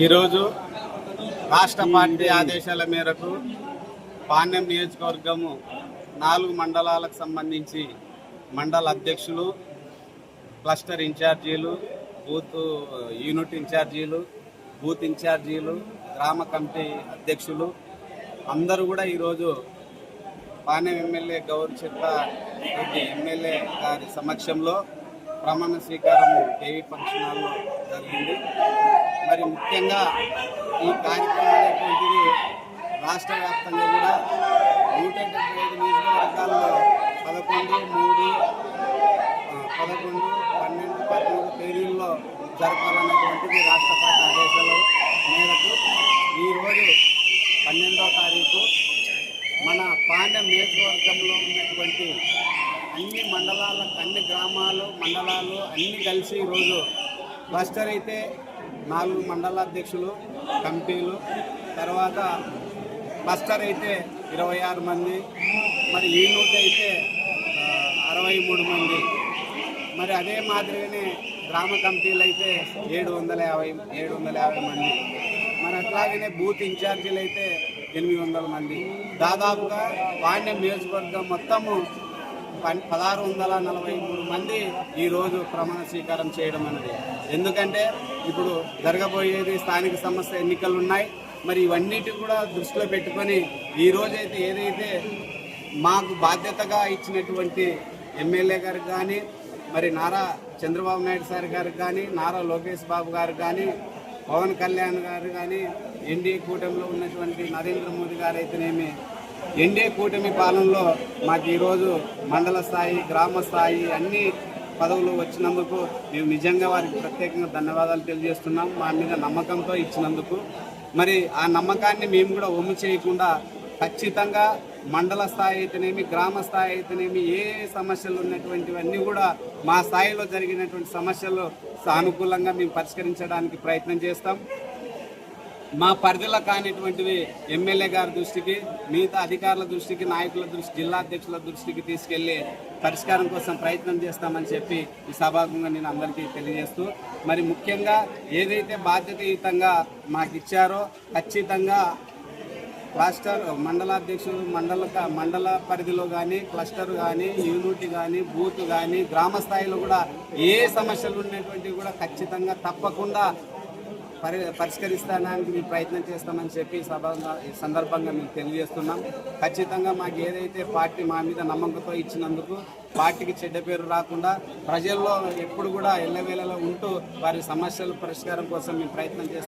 ఈరోజు రాష్ట్ర పార్టీ ఆదేశాల మేరకు పాణ్యం నియోజకవర్గము 4 మండలాలకు సంబంధించి మండల అధ్యక్షులు, క్లస్టర్ ఇన్ఛార్జీలు, బూత్ యూనిట్ ఇన్ఛార్జీలు, బూత్ ఇన్ఛార్జీలు, గ్రామ కమిటీ అధ్యక్షులు అందరూ కూడా ఈరోజు పాణ్యం ఎమ్మెల్యే గౌరచిత్త రెడ్డి ఎమ్మెల్యే గారి సమక్షంలో ప్రమాణ స్వీకారం కేవీ ఫంక్షన్ హాల్లో జరిగింది. మరి ముఖ్యంగా ఈ కార్యక్రమం అనేటువంటిది రాష్ట్ర వ్యాప్తంగా కూడా 175 నియోజకవర్గాల్లో 11, 3, 11, 12, 13 తేదీల్లో జరపాలన్నటువంటిది రాష్ట్ర పార్టీ ఆదేశాల మేరకు ఈరోజు 12వ తారీఖు మన పాణ్యం నియోజకవర్గంలో ఉన్నటువంటి అన్ని మండలాల, అన్ని గ్రామాలు, మండలాలు అన్నీ కలిసి ఈరోజు క్లస్టర్ అయితే 4 మండలాధ్యక్షులు, కమిటీలు, తర్వాత క్లస్టర్ అయితే 26 మంది, మరి యూనిట్ అయితే 63 మంది, మరి అదే మాదిరిగానే గ్రామ కమిటీలు అయితే 750 మంది, మరి అట్లాగనే బూత్ ఇన్ఛార్జీలు అయితే 800 మంది. దాదాపుగా పాణ్యం నియోజకవర్గం మొత్తము 1643 మంది ఈరోజు ప్రమాణ స్వీకారం చేయడం అనేది. ఎందుకంటే ఇప్పుడు జరగబోయేది స్థానిక సంస్థ ఎన్నికలు ఉన్నాయి. మరి ఇవన్నిటి కూడా దృష్టిలో పెట్టుకొని ఈరోజైతే ఏదైతే మాకు బాధ్యతగా ఇచ్చినటువంటి ఎమ్మెల్యే గారికి కానీ, మరి నారా చంద్రబాబు నాయుడు సార్ గారికి కానీ, నారా లోకేష్ బాబు గారికి కానీ, పవన్ కళ్యాణ్ గారు కానీ, ఎన్డీఏ కూటమిలో ఉన్నటువంటి నరేంద్ర మోదీ గారు అయితేనేమి, ఎన్డీఏ కూటమి పాలనలో మాకు ఈరోజు మండల స్థాయి, గ్రామ స్థాయి అన్ని పదవులు వచ్చినందుకు మేము నిజంగా వారికి ప్రత్యేకంగా ధన్యవాదాలు తెలియజేస్తున్నాం. మా మీద నమ్మకంతో ఇచ్చినందుకు. మరి ఆ నమ్మకాన్ని మేము కూడా ఒమ్ము చేయకుండా ఖచ్చితంగా మండల స్థాయి అయితేనేమి, గ్రామ స్థాయి అయితేనేమి, ఏ సమస్యలు ఉన్నటువంటివన్నీ కూడా మా స్థాయిలో జరిగినటువంటి సమస్యలు సానుకూలంగా మేము పరిష్కరించడానికి ప్రయత్నం చేస్తాం. మా పరిధిలో కానిటువంటివి ఎమ్మెల్యే గారి దృష్టికి, మిగతా అధికారుల దృష్టికి, నాయకుల దృష్టి, జిల్లా అధ్యక్షుల దృష్టికి తీసుకెళ్లి పరిష్కారం కోసం ప్రయత్నం చేస్తామని చెప్పి ఈ సభాముఖంగా నేను అందరికీ తెలియజేస్తూ, మరి ముఖ్యంగా ఏదైతే బాధ్యతాయుతంగా మాకు ఇచ్చారో ఖచ్చితంగా క్లస్టర్ మండలాధ్యక్షులు, మండల పరిధిలో కానీ, క్లస్టర్ కానీ, యూనిట్ కానీ, బూత్ కానీ, గ్రామ స్థాయిలో కూడా ఏ సమస్యలు ఉన్నటువంటివి కూడా ఖచ్చితంగా తప్పకుండా పరిష్కరిస్తానికి మేము ప్రయత్నం చేస్తామని చెప్పి ఈ సందర్భంగా మేము తెలియజేస్తున్నాం. ఖచ్చితంగా మాకు ఏదైతే పార్టీ మా మీద నమ్మకంతో ఇచ్చినందుకు పార్టీకి చెడ్డ పేరు రాకుండా ప్రజల్లో ఎప్పుడు కూడా ఎల్లవేళలో ఉంటూ వారి సమస్యల పరిష్కారం కోసం మేము ప్రయత్నం చేస్తాం.